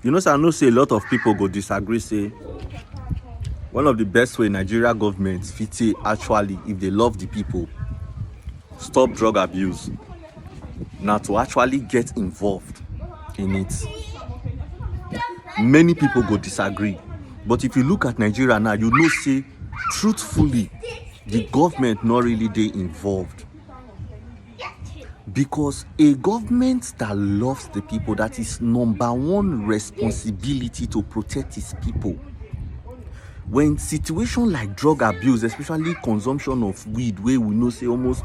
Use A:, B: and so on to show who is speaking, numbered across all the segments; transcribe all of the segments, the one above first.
A: You know, sir, I know say a lot of people go disagree, say one of the best way Nigeria government fit say actually, if they love the people, stop drug abuse, now to actually get involved in it. Many people go disagree. But if you look at Nigeria now, you know say truthfully, the government not really dey involved. Because a government that loves the people, that is number one responsibility to protect its people. When situation like drug abuse, especially consumption of weed, where we know say almost,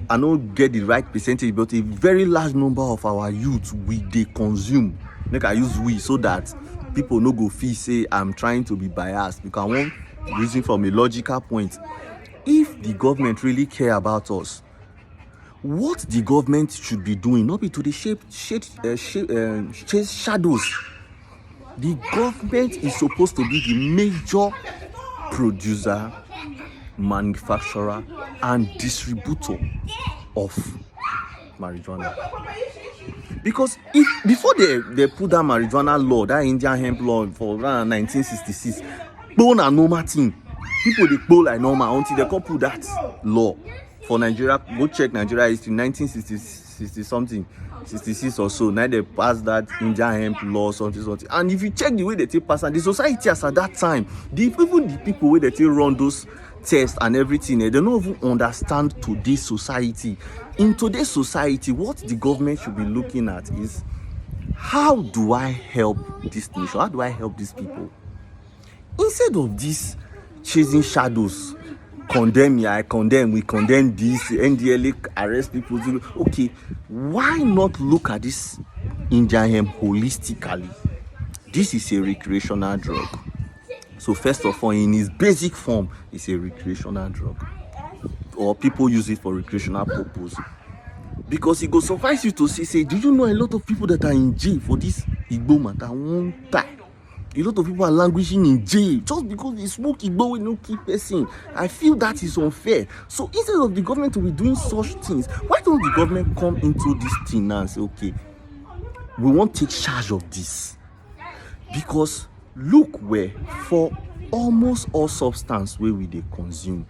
A: I don't get the right percentage, but a very large number of our youth they consume. Make I use we so that people no go feel say I'm trying to be biased, because I want reason from a logical point. If the government really care about us, what the government should be doing, not be to the chase shadows. The government is supposed to be the major producer, manufacturer, and distributor of marijuana. Because if before they put that marijuana law, that Indian hemp law for around 1966, bone a normal thing. People they go like normal until they come put that law for Nigeria. Go check Nigeria history, 1960 something, 66 or so. Now they passed that Indian hemp law, something. And if you check the way they take pass, and the society as at that time, even the people where they take run those tests and everything, they don't even understand today's society. In today's society, what the government should be looking at is, how do I help this nation? How do I help these people? Instead of this chasing shadows, condemn me, I condemn, we condemn this, NDLA arrest people. Okay, why not look at this Indian hemp holistically? This is a recreational drug. So first of all, in its basic form, it's a recreational drug. Or people use it for recreational purpose. Because it will suffice you to say, do you know a lot of people that are in jail for this igbo matter won't die? A lot of people are languishing in jail just because they smoke igbo with no key person. I feel that is unfair. So instead of the government to be doing such things, why don't the government come into this thing now and say, okay, we won't take charge of this? Because look where for almost all substance where we they consume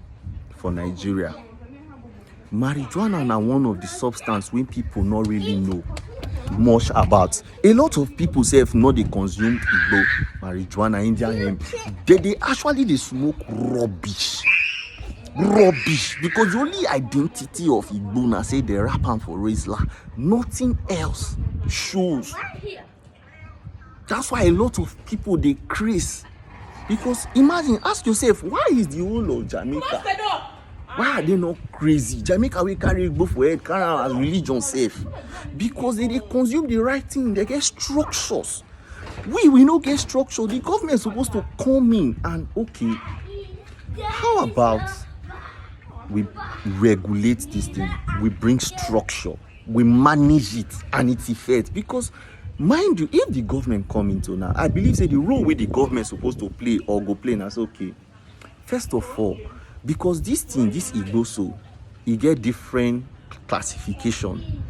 A: for Nigeria, marijuana na one of the substance when people not really know much about. A lot of people say if not they consume igbo, marijuana, Indian hemp, they actually they smoke rubbish, because the only identity of igbo na say they rap am for Rizla, nothing else shows. That's why a lot of people they craze. Because imagine, ask yourself, why is the whole of Jamaica, why are they not crazy? Jamaica we carry igbo for head, carry as religion safe. Because they consume the right thing, they get structures. We not get structure. The government is supposed to come in and, okay, how about we regulate this thing, we bring structure, we manage it and its effect? Because mind you, if the government come into now, I believe say the role where the government is supposed to play or go play now, okay, first of all, because this thing, this igbo, so it get different classification.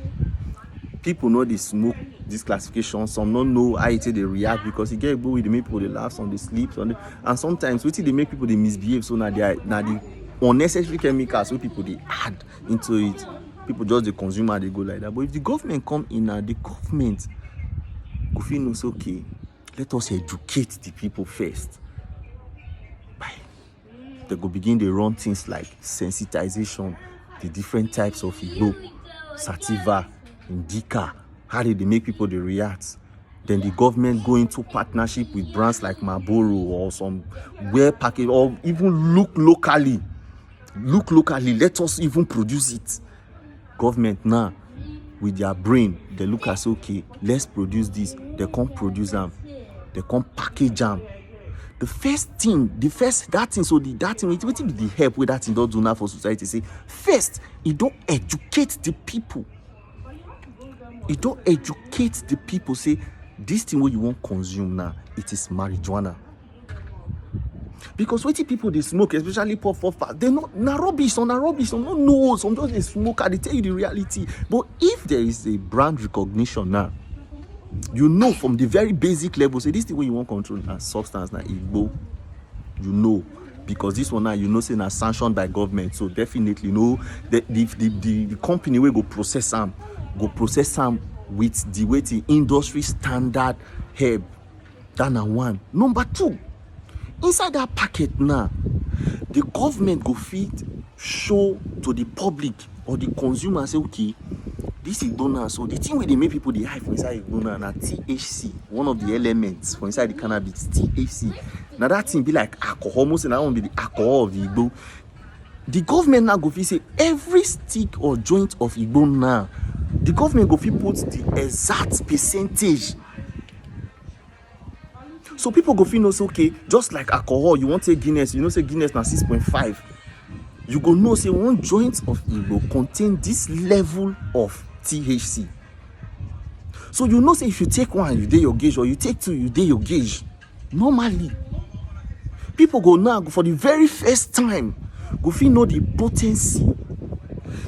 A: People know they smoke this classification, some don't know how they react, because it get igbo with the make people they laugh, some they sleep, and sometimes they make people they misbehave. So now the unnecessary chemicals where people they add into it, people just the consumer they go like that. But if the government come in now, the government go feel knows, okay, let us educate the people first. They go begin to run things like sensitization, the different types of igbo, sativa, indica, how they make people they react. Then the government go into partnership with brands like Marlboro or some wear package, or even look locally. Let us even produce it. Government now, with their brain, they look as, okay, let's produce this. They can't produce them. They can't package them. That thing, what will be the help with that thing don't do now for society? Say, first, it don't educate the people. It don't educate the people. Say, this thing what you want consume now, it is marijuana. Because what people they smoke, especially puff, they not rubbish, some don't know, some just they smoke and they tell you the reality. But if there is a brand recognition now, You know from the very basic level, say this thing when you want control a substance na igbo, you know, because this one now you know say na sanctioned by government, so definitely no the company wey go process am with the way the industry standard herb. That na one. Number two, inside that packet now, the government go fit show to the public or the consumer say, okay, this is donor. So the thing where they make people the high for inside donor na THC, one of the elements for inside the cannabis, THC. Now that thing be like alcohol, almost and that one be the alcohol of the Igbo. The government now go fit say every stick or joint of Igbo now, the government go fit put the exact percentage. So people go feel know say, okay, just like alcohol, you want to say Guinness, you know say Guinness na 6.5. You go know say one joint of Igbo contain this level of THC. So you know say if you take one, you dey your gauge, or you take two, you dey your gauge. Normally, people go now for the very first time go feel know the potency.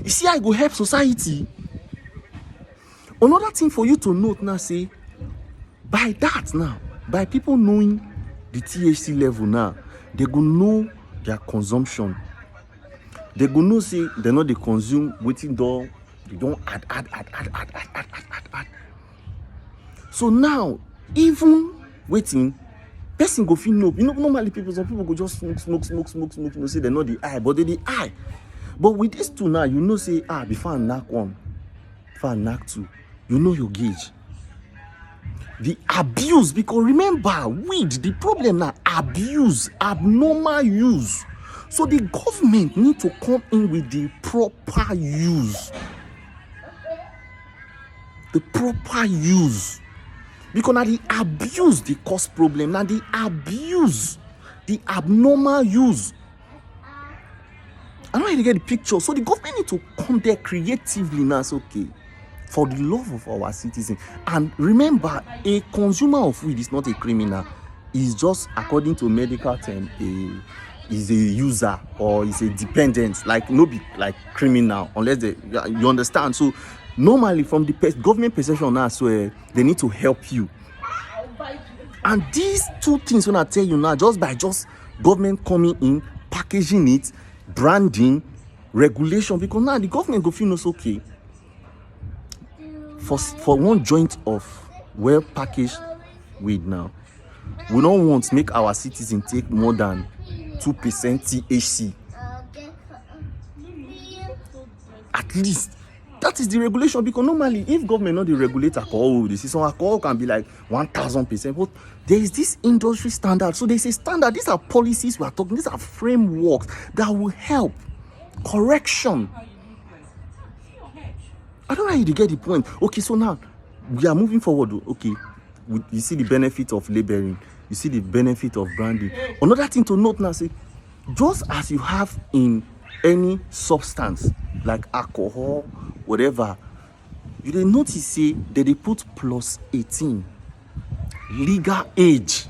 A: You see how it go help society. Another thing for you to note now, say by that now, by people knowing the THC level now, they go know their consumption. They go know say they know they consume waiting door, they don't add. So now, even waiting, person go feel no. You know, normally some people go just smoke. You know, say they know the eye, but they the eye. But with these two now, you know say before I knock one, before I knock two, you know your gauge. The abuse, because remember, weed, the problem now, abuse, abnormal use. So the government need to come in with the proper use. The proper use. Because now the abuse, the cause problem. Now the abuse, the abnormal use. I know you get the picture. So the government need to come there creatively now. It's okay. For the love of our citizens. And remember, a consumer of weed is not a criminal. It's just, according to medical term, is a user or is a dependent. Like no be like criminal unless you understand. So normally from the government perception now, so they need to help you. And these two things when I tell you now, just by government coming in, packaging it, branding, regulation, because now the government go feel knows okay. For one joint of well packaged weed now, we don't want to make our citizens take more than 2% THC. At least that is the regulation, because normally if government not the regulate alcohol, they see some alcohol can be like 1,000%. But there is this industry standard. So there's a standard. These are policies we are talking. These are frameworks that will help correction. I don't know how you get the point. Okay, so now we are moving forward. Okay, you see the benefit of labeling. You see the benefit of branding. Another thing to note now, say, just as you have in any substance like alcohol, whatever, you dey notice say that they put plus 18 legal age.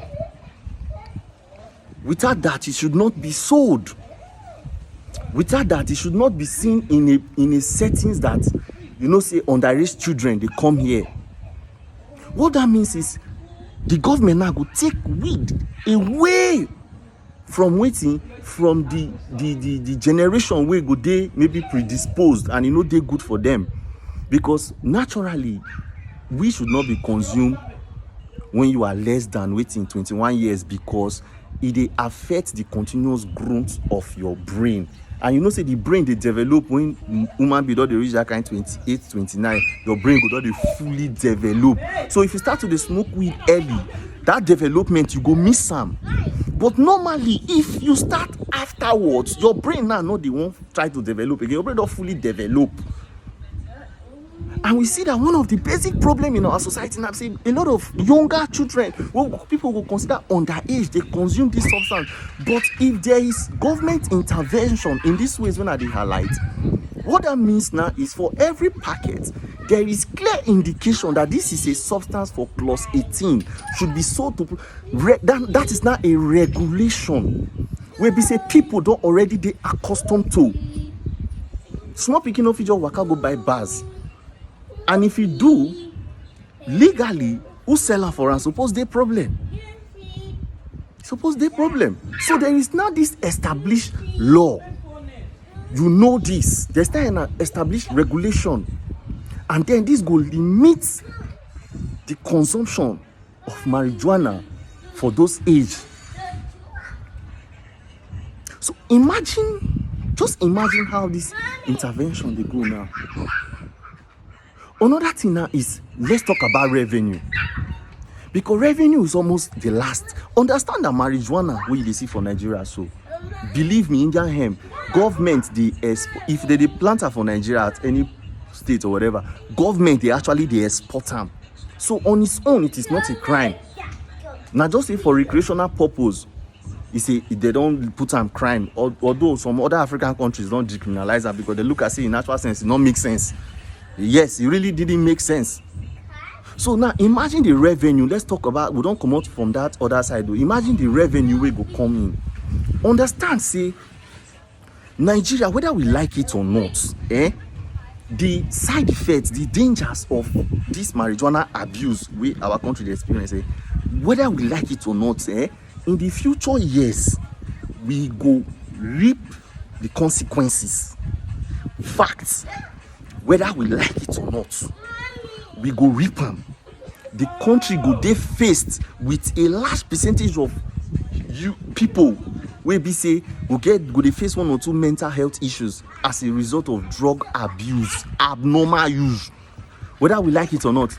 A: Without that, it should not be sold. Without that, it should not be seen in a settings that, you know, say underage children, they come here. What that means is the government now go take weed away from waiting from the generation where go they maybe predisposed and you know they good for them. Because naturally, we should not be consumed when you are less than 21 years, because it dey affect the continuous growth of your brain. And you know, say the brain they develop when human being don't reach that kind 28, 29, your brain go don't fully develop. So if you start to smoke weed early, that development you go miss some. But normally, if you start afterwards, your brain now not the one try to develop again. Your brain don't fully develop. And we see that one of the basic problems in our society now, say a lot of younger children, well, people will consider underage, they consume this substance. But if there is government intervention in these ways, when I highlight, what that means now is for every packet, there is clear indication that this is a substance for plus 18 should be sold to. That is now a regulation where we say people don't already they accustomed to. Small picking off just waka go buy bars. And if you do, legally, who sell am for am suppose dey problem. Suppose dey problem. So there is now this established law. You know this. There's now an established regulation. And then this go limit the consumption of marijuana for those age. So just imagine how this intervention they go now. Another thing now is, let's talk about revenue. Because revenue is almost the last. Understand that marijuana wey you see for Nigeria, so believe me, Indian hemp, government if they plant am for Nigeria at any state or whatever, government they export them. So on its own, it is not a crime. Now just say for recreational purpose, they don't put them crime. Although some other African countries don't decriminalize that because they look at it in natural sense, it don't make sense. Yes, it really didn't make sense. So now imagine the revenue. Let's talk about, we don't come out from that other side though. Imagine the revenue will go come in. Understand, say Nigeria, whether we like it or not, the side effects, the dangers of this marijuana abuse we our country experience, whether we like it or not, in the future years, we go reap the consequences. Facts, whether we like it or not, we go reap them. The country go dey faced with a large percentage of you people wey be say go dey face one or two mental health issues as a result of drug abuse, abnormal use, whether we like it or not.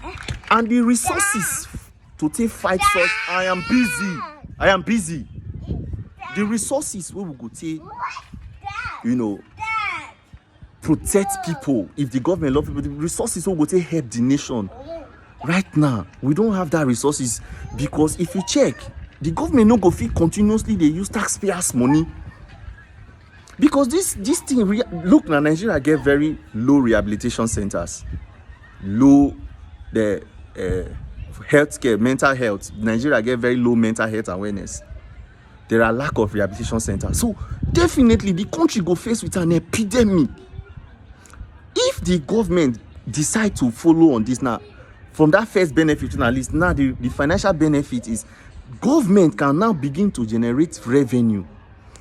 A: And the resources to take fight such, I am busy. The resources wey we go take, protect people, if the government love people, the resources wey go take help the nation. Right now, we don't have that resources because if you check, the government no go fit continuously they use taxpayers' money. Because this thing, look, now Nigeria get very low rehabilitation centers, low the healthcare, mental health. Nigeria get very low mental health awareness. There are lack of rehabilitation centers. So definitely the country go face with an epidemic. If the government decide to follow on this now, from that first benefit at least, now the financial benefit is government can now begin to generate revenue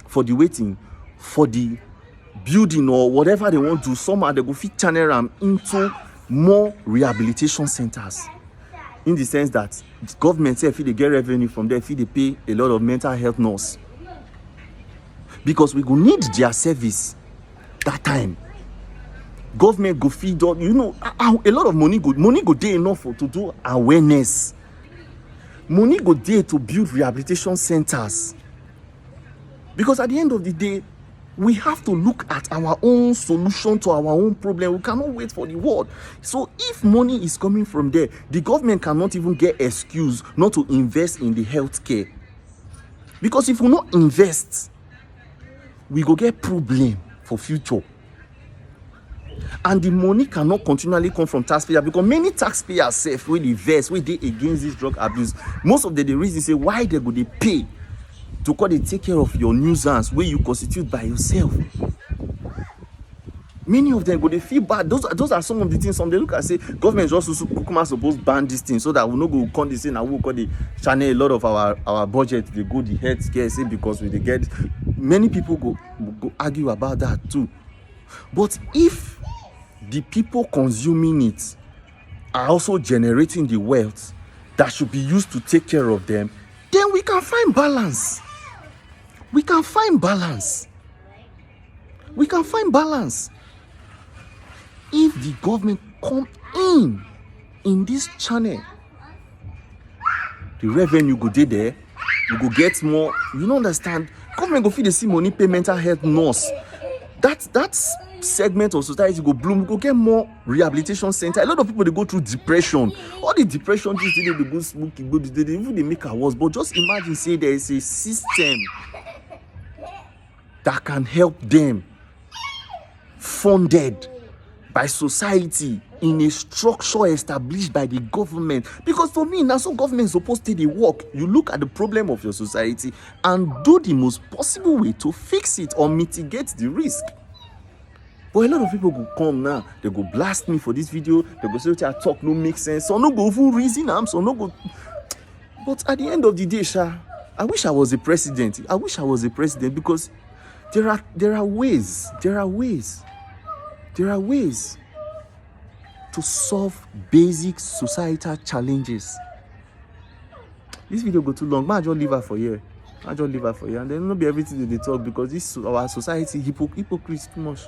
A: for the waiting, for the building or whatever they want to. Somehow they go fit channel them into more rehabilitation centers. In the sense that the government say if they get revenue from there, if they pay a lot of mental health nurse. Because we go need their service that time. Government go feed on, a lot of money go there enough to do awareness. Money go there to build rehabilitation centers. Because at the end of the day, we have to look at our own solution to our own problem. We cannot wait for the world. So if money is coming from there, the government cannot even get excuse not to invest in the healthcare. Because if we not invest, we go get problem for future. And the money cannot continually come from taxpayers because many taxpayers say when they vex, when they against this drug abuse, most of the reason say why they go they pay to call they take care of your nuisance where you constitute by yourself. Many of them go they feel bad. Those are some of the things. Some they look and say government just supposed to ban this thing so that we no go come this thing and we go the channel a lot of our budget. They go the healthcare say because we they get many people go argue about that too. But if the people consuming it are also generating the wealth that should be used to take care of them, then we can find balance. We can find balance. If the government come in this channel, the revenue go there, you go get more. You don't understand? Government go feed the see money, pay mental health nurse. That's segment of society go bloom, go get more rehabilitation center. A lot of people they go through depression. All the depression things they go smoking, they make it worse. But just imagine say there is a system that can help them, funded by society in a structure established by the government. Because for me, now so government is supposed to work. You look at the problem of your society and do the most possible way to fix it or mitigate the risk. But a lot of people go come now, they go blast me for this video, they go say I talk no make sense, so no go even reason am, so no go. But at the end of the day, I wish I was a president. I wish I was a president, because there are ways to solve basic societal challenges. This video go too long, but I just leave her for here. And then not be everything that they talk, because this our society hypocrites too much.